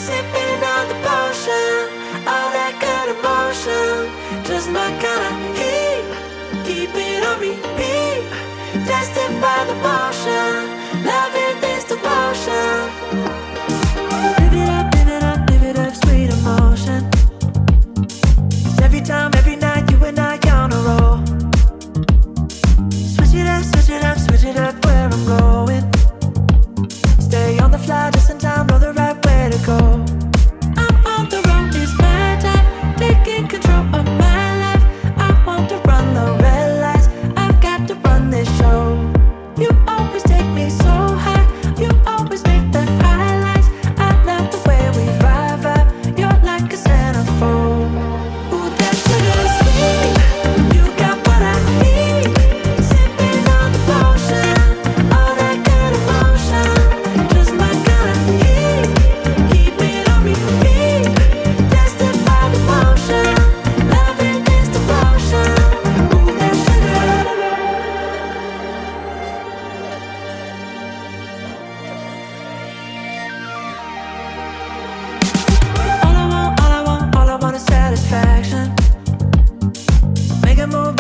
sipping on the potion, all that good emotion, just my kind of heat. Keep it on repeat, tested by the motion, loving this devotion. Live it up, live it up, live it up, sweet emotion. Every time, every night, you and I on a roll. Switch it up, switch it up, switch it up where I'm going. Stay on the fly just in time, know the right way to go. I'm on the road, it's my time, taking control of my life. I want to run the red lights, I've got to run this show. You always take me so high, you always make the highlights. I love the way we vibe, you're like a centerfold. Ooh, that sugar sweet, you got what I need. Sipping on the potion, all that good emotion, just my kind of heat. Keep it on repeat, tested by the motion, loving this devotion. Ooh, that sugar. All I want is satisfaction. Make a move